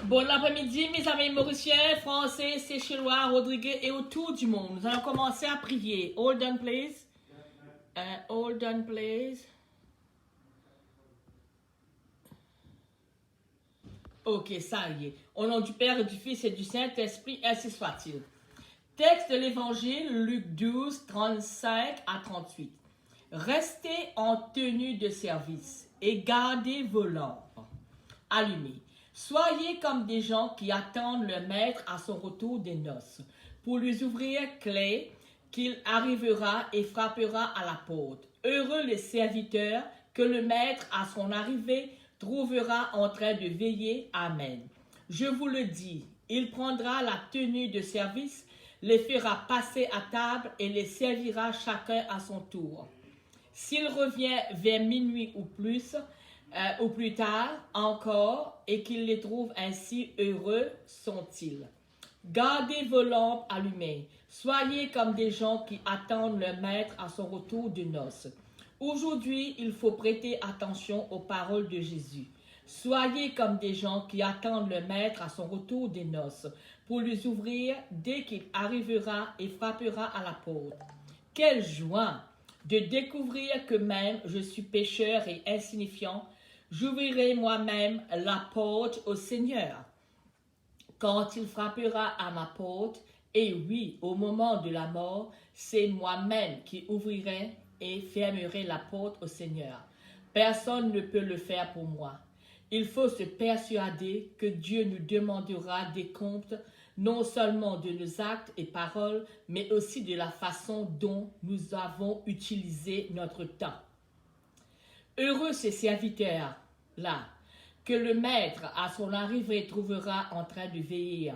Bon après-midi, mes amis mauriciens, français, séchellois, rodriguais et autour du monde. Nous allons commencer à prier. Hold on, please. Hold on, please. Ok, ça y est. Au nom du Père, et du Fils et du Saint-Esprit, ainsi soit-il. Texte de l'Évangile, Luc 12, 35 à 38. Restez en tenue de service et gardez vos lampes allumées. Soyez comme des gens qui attendent le maître à son retour des noces, pour lui ouvrir clé qu'il arrivera et frappera à la porte. Heureux les serviteurs que le maître à son arrivée trouvera en train de veiller. Amen. Je vous le dis, il prendra la tenue de service, les fera passer à table et les servira chacun à son tour. S'il revient vers minuit ou plus tard encore, et qu'il les trouve ainsi, heureux sont-ils. Gardez vos lampes allumées. Soyez comme des gens qui attendent le maître à son retour de noces. Aujourd'hui, il faut prêter attention aux paroles de Jésus. Soyez comme des gens qui attendent le maître à son retour des noces, pour lui ouvrir dès qu'il arrivera et frappera à la porte. Quelle joie de découvrir que même je suis pécheur et insignifiant, j'ouvrirai moi-même la porte au Seigneur. Quand il frappera à ma porte, et oui, au moment de la mort, c'est moi-même qui ouvrirai et fermerai la porte au Seigneur. Personne ne peut le faire pour moi. Il faut se persuader que Dieu nous demandera des comptes non seulement de nos actes et paroles, mais aussi de la façon dont nous avons utilisé notre temps. Heureux ces serviteurs-là, que le maître à son arrivée trouvera en train de veiller.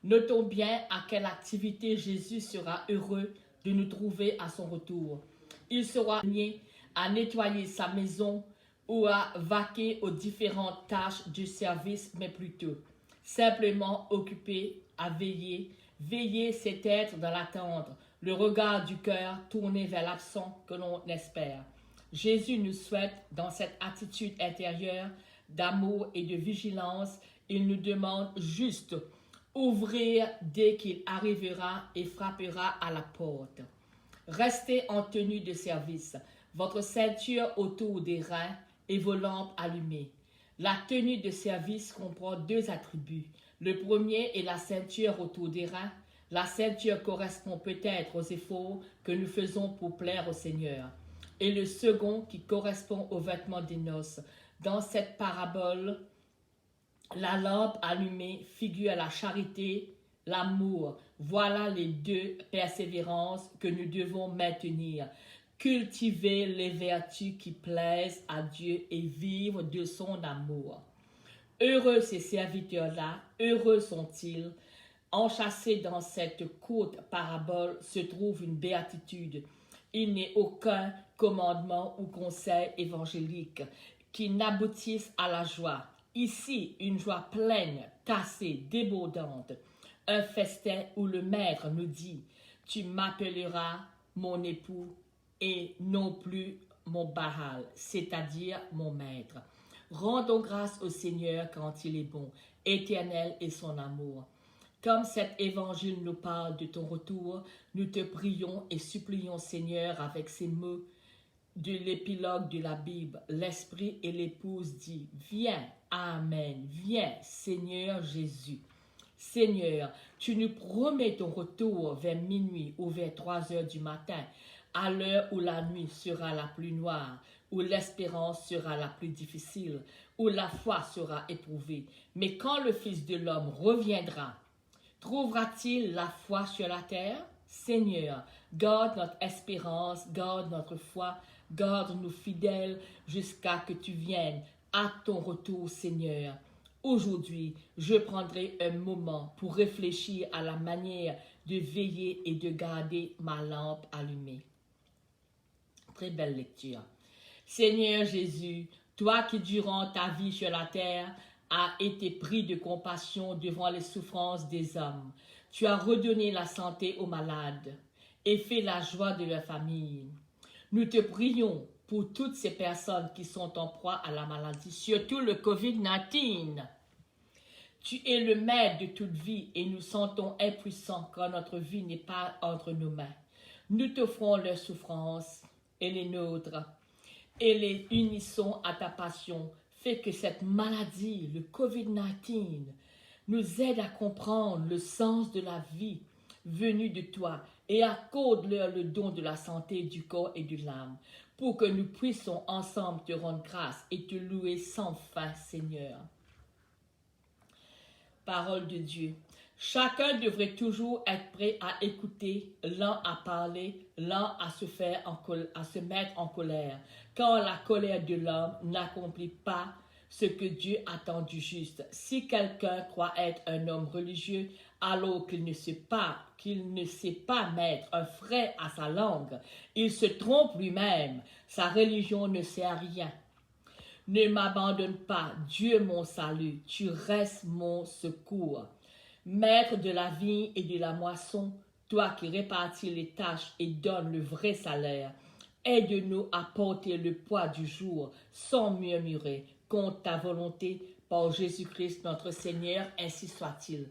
Notons bien à quelle activité Jésus sera heureux de nous trouver à son retour. Il sera amené à nettoyer sa maison ou à vaquer aux différentes tâches du service, mais plutôt simplement occupé à veiller. Veiller, c'est être dans l'attente, le regard du cœur tourné vers l'absent que l'on espère. Jésus nous souhaite, dans cette attitude intérieure d'amour et de vigilance, il nous demande juste ouvrir dès qu'il arrivera et frappera à la porte. Restez en tenue de service, votre ceinture autour des reins et vos lampes allumées. La tenue de service comprend deux attributs. Le premier est la ceinture autour des reins. La ceinture correspond peut-être aux efforts que nous faisons pour plaire au Seigneur. Et le second qui correspond aux vêtements des noces. Dans cette parabole, la lampe allumée figure la charité, l'amour. Voilà les deux persévérances que nous devons maintenir. Cultiver les vertus qui plaisent à Dieu et vivre de son amour. Heureux ces serviteurs-là, heureux sont-ils. Enchâssés dans cette courte parabole se trouve une béatitude. Il n'est aucun commandement ou conseil évangélique qui n'aboutisse à la joie. Ici, une joie pleine, tassée, débordante. Un festin où le maître nous dit « Tu m'appelleras mon époux et non plus mon Baal, c'est-à-dire mon maître. » Rendons grâce au Seigneur quand il est bon, éternel est son amour. Comme cet évangile nous parle de ton retour, nous te prions et supplions, Seigneur, avec ces mots de l'épilogue de la Bible. L'Esprit et l'épouse dit, viens, Amen, viens, Seigneur Jésus. Seigneur, tu nous promets ton retour vers minuit ou vers 3 heures du matin, à l'heure où la nuit sera la plus noire, où l'espérance sera la plus difficile, où la foi sera éprouvée. Mais quand le Fils de l'homme reviendra, trouvera-t-il la foi sur la terre? Seigneur, garde notre espérance, garde notre foi, garde-nous fidèles jusqu'à que tu viennes à ton retour, Seigneur. Aujourd'hui, je prendrai un moment pour réfléchir à la manière de veiller et de garder ma lampe allumée. Très belle lecture. Seigneur Jésus, toi qui durant ta vie sur la terre as été pris de compassion devant les souffrances des hommes, tu as redonné la santé aux malades et fait la joie de leur famille. Nous te prions pour toutes ces personnes qui sont en proie à la maladie, surtout le COVID-19. Tu es le maître de toute vie et nous sentons impuissants quand notre vie n'est pas entre nos mains. Nous t'offrons leurs souffrances et les nôtres et les unissons à ta passion. Fais que cette maladie, le COVID-19, nous aide à comprendre le sens de la vie venue de toi et accorde-leur le don de la santé du corps et de l'âme pour que nous puissions ensemble te rendre grâce et te louer sans fin, Seigneur. Parole de Dieu. Chacun devrait toujours être prêt à écouter, l'un à parler, l'un à se mettre en colère, car la colère de l'homme n'accomplit pas ce que Dieu attend du juste. Si quelqu'un croit être un homme religieux, alors qu'il ne sait pas mettre un frein à sa langue, il se trompe lui-même. Sa religion ne sert à rien. Ne m'abandonne pas, Dieu mon salut, tu restes mon secours. Maître de la vigne et de la moisson, toi qui répartis les tâches et donnes le vrai salaire, aide-nous à porter le poids du jour sans murmurer contre ta volonté par Jésus-Christ notre Seigneur, ainsi soit-il.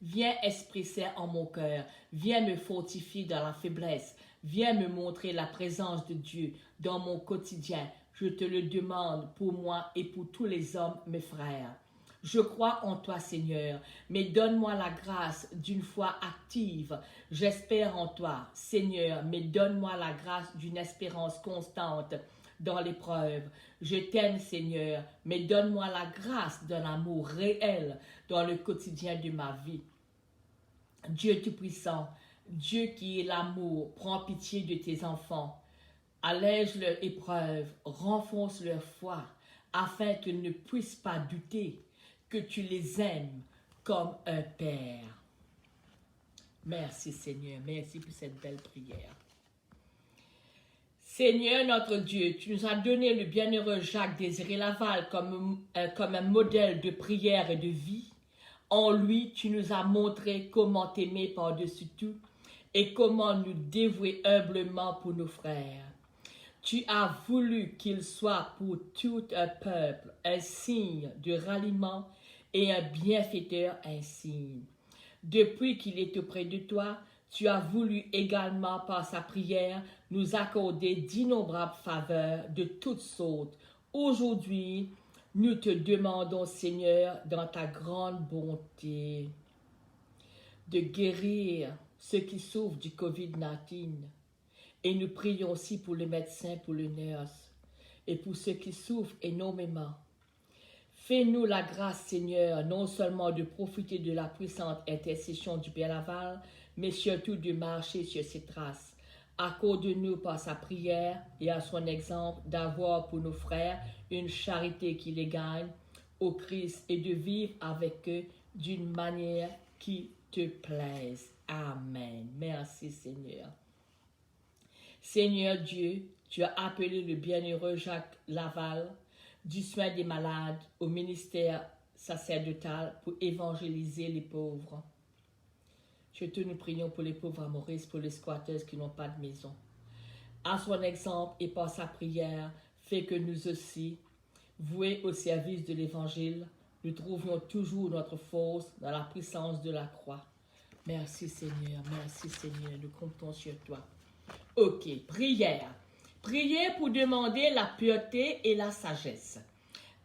Viens Esprit Saint en mon cœur, viens me fortifier dans la faiblesse, viens me montrer la présence de Dieu dans mon quotidien. Je te le demande pour moi et pour tous les hommes, mes frères. Je crois en toi, Seigneur, mais donne-moi la grâce d'une foi active. J'espère en toi, Seigneur, mais donne-moi la grâce d'une espérance constante dans l'épreuve. Je t'aime, Seigneur, mais donne-moi la grâce d'un amour réel dans le quotidien de ma vie. Dieu Tout-Puissant, Dieu qui est l'amour, prends pitié de tes enfants. Allège leur épreuve, renforce leur foi, afin qu'ils ne puissent pas douter que tu les aimes comme un père. Merci Seigneur, merci pour cette belle prière. Seigneur notre Dieu, tu nous as donné le bienheureux Jacques-Désiré Laval comme un modèle de prière et de vie. En lui, tu nous as montré comment t'aimer par-dessus tout et comment nous dévouer humblement pour nos frères. Tu as voulu qu'il soit pour tout un peuple un signe de ralliement et un bienfaiteur insigne. Depuis qu'il est auprès de toi, tu as voulu également par sa prière nous accorder d'innombrables faveurs de toutes sortes. Aujourd'hui, nous te demandons, Seigneur, dans ta grande bonté, de guérir ceux qui souffrent du COVID-19. Et nous prions aussi pour les médecins, pour les nurses et pour ceux qui souffrent énormément. Fais-nous la grâce, Seigneur, non seulement de profiter de la puissante intercession du Père Laval, mais surtout de marcher sur ses traces. Accorde-nous par sa prière et à son exemple d'avoir pour nos frères une charité qui les gagne au Christ et de vivre avec eux d'une manière qui te plaise. Amen. Merci, Seigneur. Seigneur Dieu, tu as appelé le bienheureux Jacques Laval du soin des malades au ministère sacerdotal pour évangéliser les pauvres. Surtout nous prions pour les pauvres à Maurice, pour les squatteurs qui n'ont pas de maison. À son exemple et par sa prière, fais que nous aussi, voués au service de l'évangile, nous trouvions toujours notre force dans la puissance de la croix. Merci Seigneur, nous comptons sur toi. Ok, prière. Prière pour demander la pureté et la sagesse.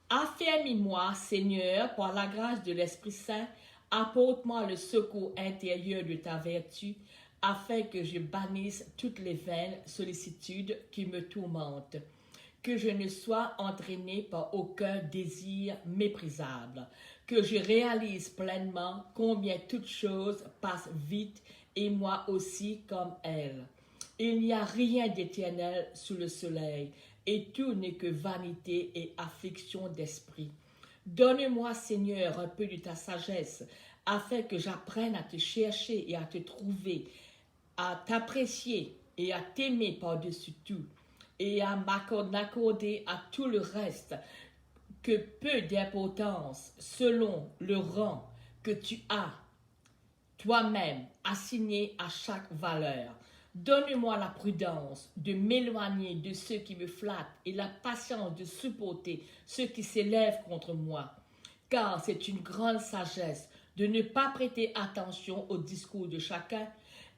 Affermis-moi, Seigneur, par la grâce de l'Esprit Saint, apporte-moi le secours intérieur de ta vertu, afin que je bannisse toutes les vaines sollicitudes qui me tourmentent, que je ne sois entraîné par aucun désir méprisable, que je réalise pleinement combien toutes choses passent vite et moi aussi comme elles. Il n'y a rien d'éternel sous le soleil, et tout n'est que vanité et affliction d'esprit. Donne-moi, Seigneur, un peu de ta sagesse, afin que j'apprenne à te chercher et à te trouver, à t'apprécier et à t'aimer par-dessus tout, et à m'accorder à tout le reste que peu d'importance selon le rang que tu as toi-même assigné à chaque valeur. Donne-moi la prudence de m'éloigner de ceux qui me flattent et la patience de supporter ceux qui s'élèvent contre moi. Car c'est une grande sagesse de ne pas prêter attention au discours de chacun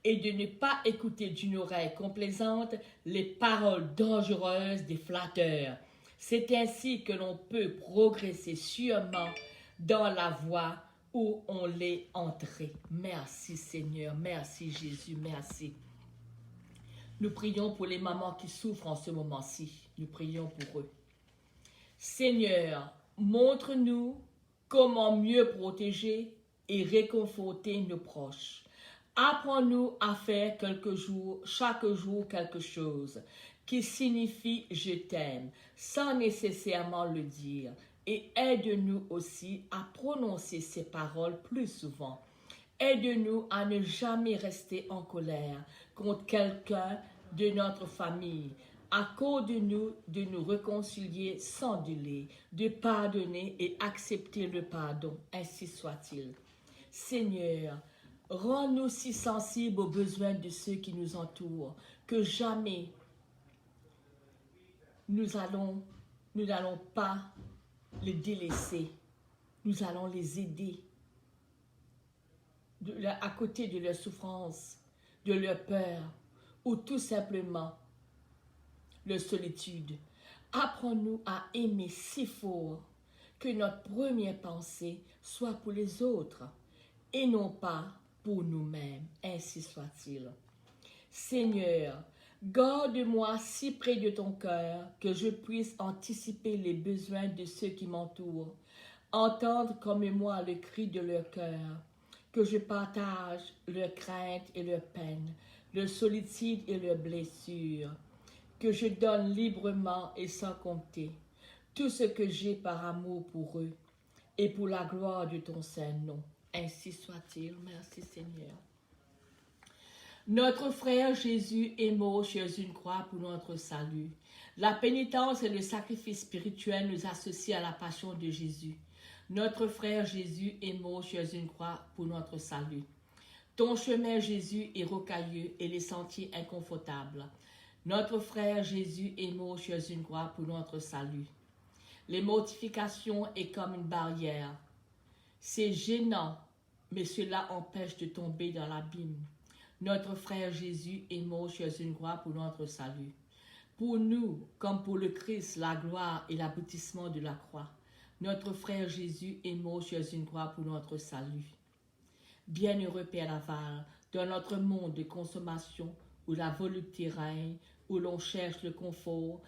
et de ne pas écouter d'une oreille complaisante les paroles dangereuses des flatteurs. C'est ainsi que l'on peut progresser sûrement dans la voie où on l'est entré. Merci Seigneur, merci Jésus, merci. Nous prions pour les mamans qui souffrent en ce moment-ci. Nous prions pour eux. Seigneur, montre-nous comment mieux protéger et réconforter nos proches. Apprends-nous à faire chaque jour quelque chose qui signifie « je t'aime » sans nécessairement le dire. Et aide-nous aussi à prononcer ces paroles plus souvent. Aide-nous à ne jamais rester en colère contre quelqu'un de notre famille. Accorde-nous de nous réconcilier sans délai, de pardonner et accepter le pardon, ainsi soit-il. Seigneur, rends-nous si sensibles aux besoins de ceux qui nous entourent que jamais nous n'allons pas les délaisser. Nous allons les aider à côté de leur souffrance, de leur peur ou tout simplement leur solitude. Apprends-nous à aimer si fort que notre première pensée soit pour les autres et non pas pour nous-mêmes. Ainsi soit-il. Seigneur, garde-moi si près de ton cœur que je puisse anticiper les besoins de ceux qui m'entourent, entendre comme moi le cri de leur cœur, que je partage leurs craintes et leurs peines, leur solitude et leurs blessures, que je donne librement et sans compter tout ce que j'ai par amour pour eux et pour la gloire de ton saint nom. Ainsi soit-il. Merci Seigneur. Notre frère Jésus est mort sur une croix pour notre salut. La pénitence et le sacrifice spirituel nous associent à la passion de Jésus. Notre frère Jésus est mort sur une croix pour notre salut. Ton chemin, Jésus, est rocailleux et les sentiers inconfortables. Notre frère Jésus est mort sur une croix pour notre salut. Les mortifications est comme une barrière. C'est gênant, mais cela empêche de tomber dans l'abîme. Notre frère Jésus est mort sur une croix pour notre salut. Pour nous, comme pour le Christ, la gloire et l'aboutissement de la croix. Notre frère Jésus est mort sur une croix pour notre salut. Bienheureux Père Laval, dans notre monde de consommation où la volupté règne, où l'on cherche le confort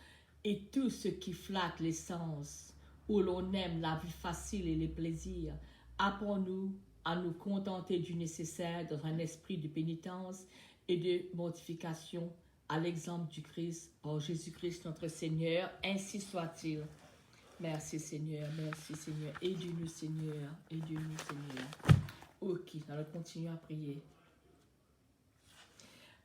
et tout ce qui flatte les sens, où l'on aime la vie facile et les plaisirs, apprends-nous à nous contenter du nécessaire dans un esprit de pénitence et de mortification, à l'exemple du Christ, par Jésus-Christ notre Seigneur, ainsi soit-il. Merci Seigneur, aide-nous Seigneur, aide-nous Seigneur. Ok, alors continuons à prier.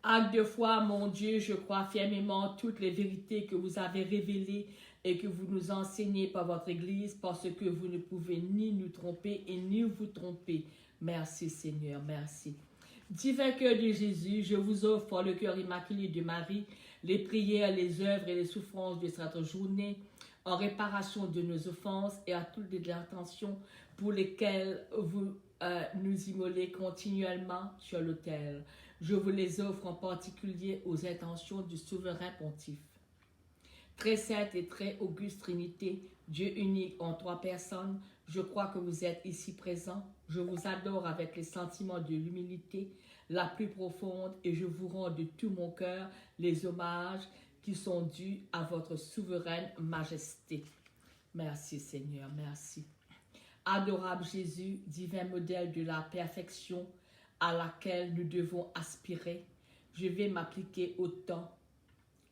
Acte de foi, mon Dieu, je crois fermement toutes les vérités que vous avez révélées et que vous nous enseignez par votre Église, parce que vous ne pouvez ni nous tromper et ni vous tromper. Merci Seigneur, merci. Divin cœur de Jésus, je vous offre par le cœur immaculé de Marie les prières, les œuvres et les souffrances de cette journée en réparation de nos offenses et à toutes les intentions pour lesquelles vous nous immolez continuellement sur l'autel. Je vous les offre en particulier aux intentions du souverain pontife. Très sainte et très auguste Trinité, Dieu unique en trois personnes, je crois que vous êtes ici présent. Je vous adore avec les sentiments de l'humilité la plus profonde et je vous rends de tout mon cœur les hommages qui sont dus à votre souveraine majesté. Merci Seigneur, merci. Adorable Jésus, divin modèle de la perfection à laquelle nous devons aspirer, je vais m'appliquer autant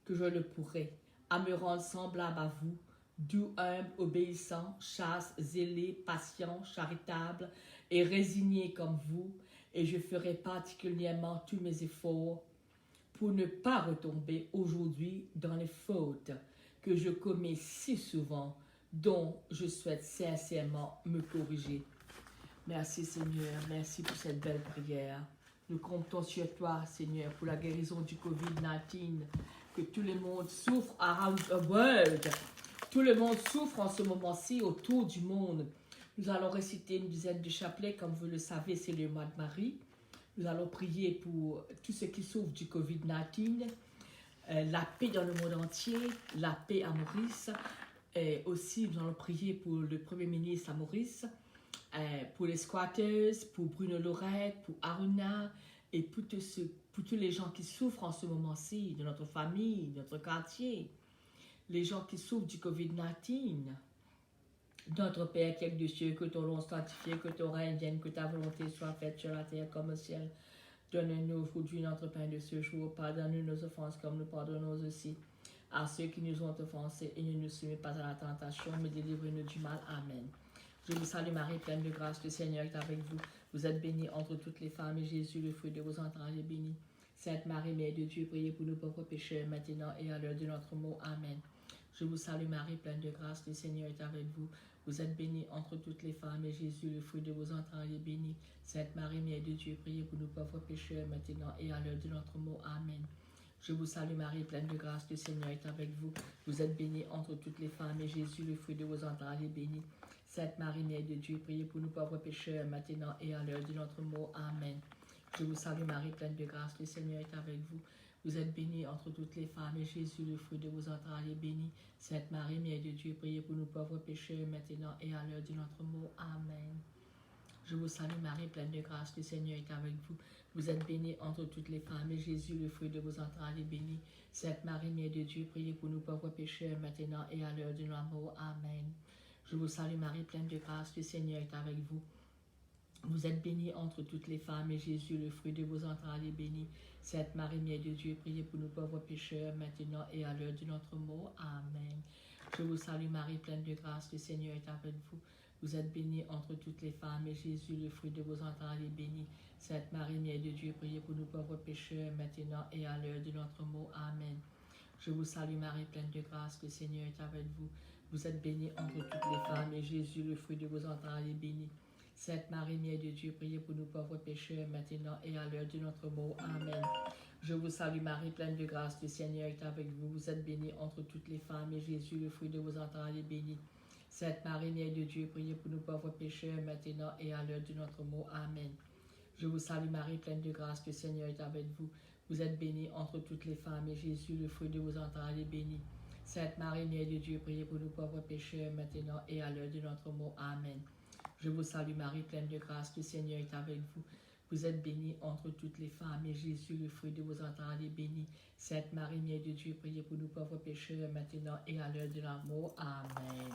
que je le pourrai à me rendre semblable à vous, doux, humble, obéissant, chaste, zélé, patient, charitable et résigné comme vous, et je ferai particulièrement tous mes efforts pour ne pas retomber aujourd'hui dans les fautes que je commets si souvent, dont je souhaite sincèrement me corriger. Merci Seigneur, merci pour cette belle prière. Nous comptons sur toi, Seigneur, pour la guérison du COVID-19. Que tout le monde souffre around the world. Tout le monde souffre en ce moment-ci autour du monde. Nous allons réciter une dizaine de chapelets. Comme vous le savez, c'est le mois de Marie. Nous allons prier pour tous ceux qui souffrent du COVID-19. La paix dans le monde entier. La paix à Maurice. Aussi, nous allons prier pour le Premier ministre à Maurice. Pour les squatters, pour Bruno Lorette, pour Aruna et pour tous les gens qui souffrent en ce moment-ci, de notre famille, de notre quartier. Les gens qui souffrent du COVID-19. Notre Père qui es des cieux, que ton nom soit sanctifié, que ton règne vienne, que ta volonté soit faite sur la terre comme au ciel. Donne-nous aujourd'hui notre pain de ce jour. Pardonne-nous nos offenses comme nous pardonnons aussi à ceux qui nous ont offensés. Et ne nous soumets pas à la tentation, mais délivre-nous du mal. Amen. Je vous salue Marie, pleine de grâce, le Seigneur est avec vous. Vous êtes bénie entre toutes les femmes, et Jésus, le fruit de vos entrailles, est béni. Sainte Marie, Mère de Dieu, priez pour nous pauvres pécheurs, maintenant et à l'heure de notre mort. Amen. Je vous salue Marie, pleine de grâce, le Seigneur est avec vous. Vous êtes bénie entre toutes les femmes, et Jésus, le fruit de vos entrailles, est béni. Sainte Marie, Mère de Dieu, priez pour nous pauvres pécheurs, maintenant et à l'heure de notre mort. Amen. Je vous salue Marie, pleine de grâce, le Seigneur est avec vous. Vous êtes bénie entre toutes les femmes, et Jésus, le fruit de vos entrailles, est béni. Sainte Marie, Mère de Dieu, priez pour nous pauvres pécheurs, maintenant et à l'heure de notre mort. Amen. Je vous salue Marie, pleine de grâce, le Seigneur est avec vous. Vous êtes bénie entre toutes les femmes, et Jésus, le fruit de vos entrailles, est béni. Sainte Marie, Mère de Dieu, priez pour nous pauvres pécheurs, maintenant et à l'heure de notre mort. Amen. Je vous salue Marie, pleine de grâce, le Seigneur est avec vous. Vous êtes bénie entre toutes les femmes, et Jésus, le fruit de vos entrailles, est béni. Sainte Marie, Mère de Dieu, priez pour nous pauvres pécheurs, maintenant et à l'heure de notre mort. Amen. Je vous salue Marie, pleine de grâce, le Seigneur est avec vous. Vous êtes bénie entre toutes les femmes, et Jésus, le fruit de vos entrailles, est béni. Sainte Marie, Mère de Dieu, priez pour nous pauvres pécheurs, maintenant et à l'heure de notre mort. Amen. Je vous salue Marie, pleine de grâce, le Seigneur est avec vous. Vous êtes bénie entre toutes les femmes, et Jésus, le fruit de vos entrailles, est béni. Sainte Marie, Mère de Dieu, priez pour nous pauvres pécheurs, maintenant et à l'heure de notre mort. Amen. Je vous salue Marie, pleine de grâce, le Seigneur est avec vous. Vous êtes bénie entre toutes les femmes, et Jésus, le fruit de vos entrailles, est béni. Sainte Marie, Mère de Dieu, priez pour nous pauvres pécheurs, maintenant et à l'heure de notre mort. Amen. Je vous salue Marie, pleine de grâce, le Seigneur est avec vous. Vous êtes bénie entre toutes les femmes, et Jésus, le fruit de vos entrailles, est béni. Sainte Marie, Mère de Dieu, priez pour nous pauvres pécheurs, maintenant et à l'heure de notre mort. Amen. Je vous salue Marie, pleine de grâce, le Seigneur est avec vous. Vous êtes bénie entre toutes les femmes, et Jésus, le fruit de vos entrailles, est béni. Sainte Marie, Mère de Dieu, priez pour nous pauvres pécheurs, maintenant et à l'heure de notre mort. Amen. Je vous salue Marie, pleine de grâce, le Seigneur est avec vous. Vous êtes bénie entre toutes les femmes, et Jésus, le fruit de vos entrailles, est béni. Sainte Marie, Mère de Dieu, priez pour nous pauvres pécheurs, maintenant et à l'heure de la mort. Amen.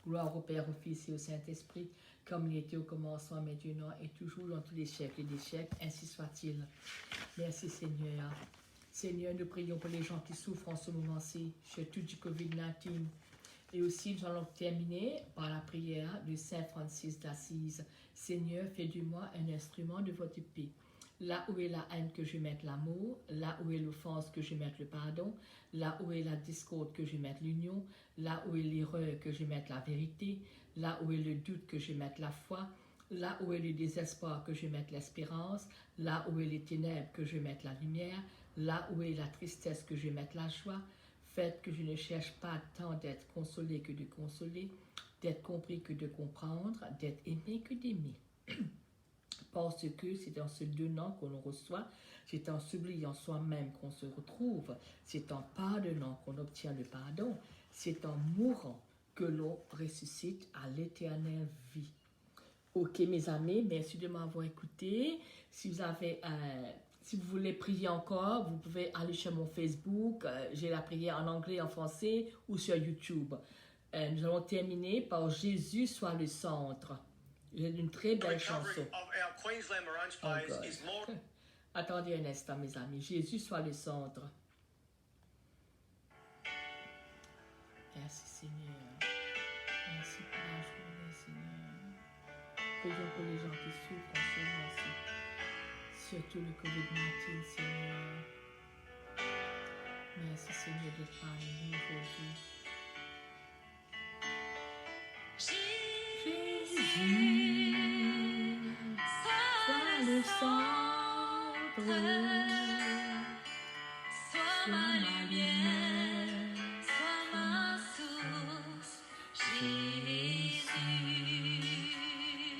Gloire au Père, au Fils et au Saint-Esprit, comme il était au commencement, maintenant et toujours dans tous les siècles des siècles, ainsi soit-il. Merci Seigneur. Seigneur, nous prions pour les gens qui souffrent en ce moment-ci, surtout du COVID-19. Et aussi, nous allons terminer par la prière de Saint Francis d'Assise. Seigneur, fais de moi un instrument de votre paix. Là où est la haine, que je mette l'amour. Là où est l'offense, que je mette le pardon. Là où est la discorde, que je mette l'union. Là où est l'erreur, que je mette la vérité. Là où est le doute, que je mette la foi. Là où est le désespoir, que je mette l'espérance. Là où est les ténèbres, que je mette la lumière. Là où est la tristesse, que je mette la joie. Faites que je ne cherche pas tant d'être consolé que de consoler, d'être compris que de comprendre, d'être aimé que d'aimer. Parce que c'est en se donnant qu'on le reçoit, c'est en s'oubliant soi-même qu'on se retrouve, c'est en pardonnant qu'on obtient le pardon, c'est en mourant que l'on ressuscite à l'éternelle vie. Ok mes amis, merci de m'avoir écouté. Si vous voulez prier encore, vous pouvez aller sur mon Facebook. J'ai la prière en anglais, en français ou sur YouTube. Nous allons terminer par Jésus soit le centre. J'ai une très belle chanson. Oh Attendez un instant, mes amis. Jésus soit le centre. Merci Seigneur. Merci pour la journée, Seigneur. Prions pour les gens qui souffrent en ce moment-ci. Surtout le COVID-19, Seigneur. Merci Seigneur d'être parmi nous aujourd'hui. Jésus, sois le centre. sois ma lumière, sois ma source, Jésus.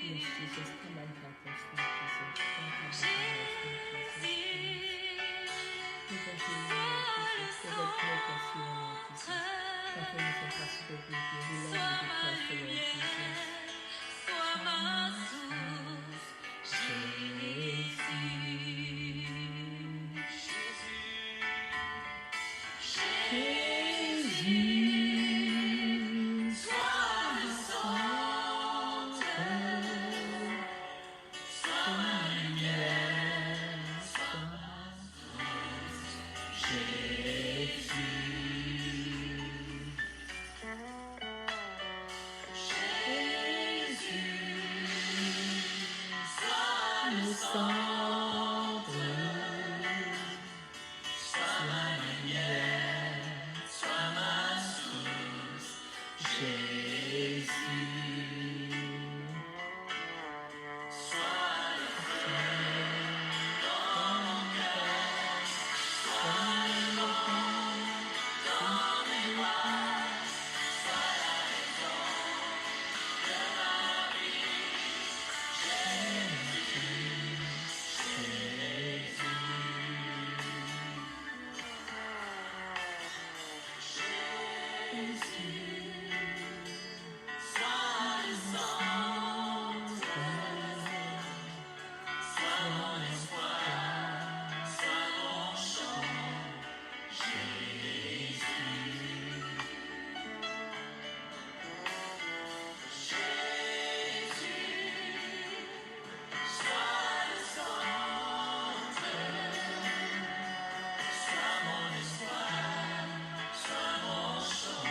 Yes, Jesus, come and help us, Lord Jesus. Come and help us, Lord Jesus. Give us healing, Lord Jesus. Give us make us healing, Lord Jesus. Nothing is impossible with you. We love you, we trust you, Lord Jesus. Sois ma source, Jésus. Jésus, sois le centre, sois ma lumière, sois ma force, Jésus. Sois le centre, sois ma lumière, sois ma source, Jésus. Sois le feu dans mon cœur, sois le pain dans mes pas, sois la raison de ma vie, Jésus, sois le centre, sois mon espoir, sois mon chant, Jésus. Sois le centre, sois mon espoir, sois mon chant,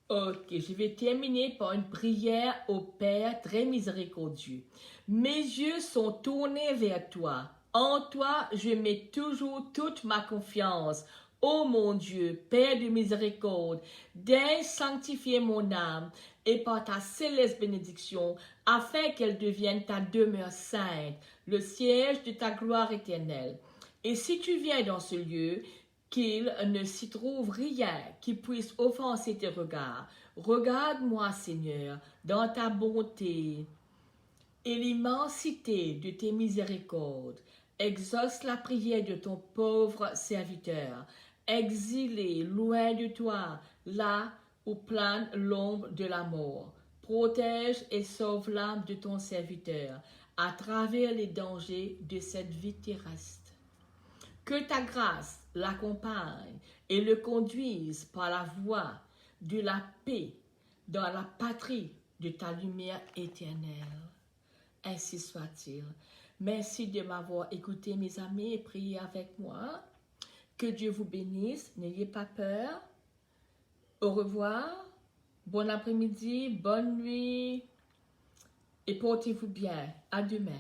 Ok, je vais terminer par une prière au Père très miséricordieux. Mes yeux sont tournés vers toi. En toi, je mets toujours toute ma confiance. Ô mon Dieu, Père de miséricorde, daigne sanctifier mon âme et par ta céleste bénédiction, afin qu'elle devienne ta demeure sainte, le siège de ta gloire éternelle. Et si tu viens dans ce lieu, qu'il ne s'y trouve rien qui puisse offenser tes regards. Regarde-moi, Seigneur, dans ta bonté et l'immensité de tes miséricordes. Exauce la prière de ton pauvre serviteur, exilé loin de toi, là où plane l'ombre de la mort. Protège et sauve l'âme de ton serviteur à travers les dangers de cette vie terrestre. Que ta grâce l'accompagne et le conduise par la voie de la paix dans la patrie de ta lumière éternelle. Ainsi soit-il. Merci de m'avoir écouté, mes amis, et prié avec moi. Que Dieu vous bénisse. N'ayez pas peur. Au revoir. Bon après-midi, bonne nuit et portez-vous bien. À demain.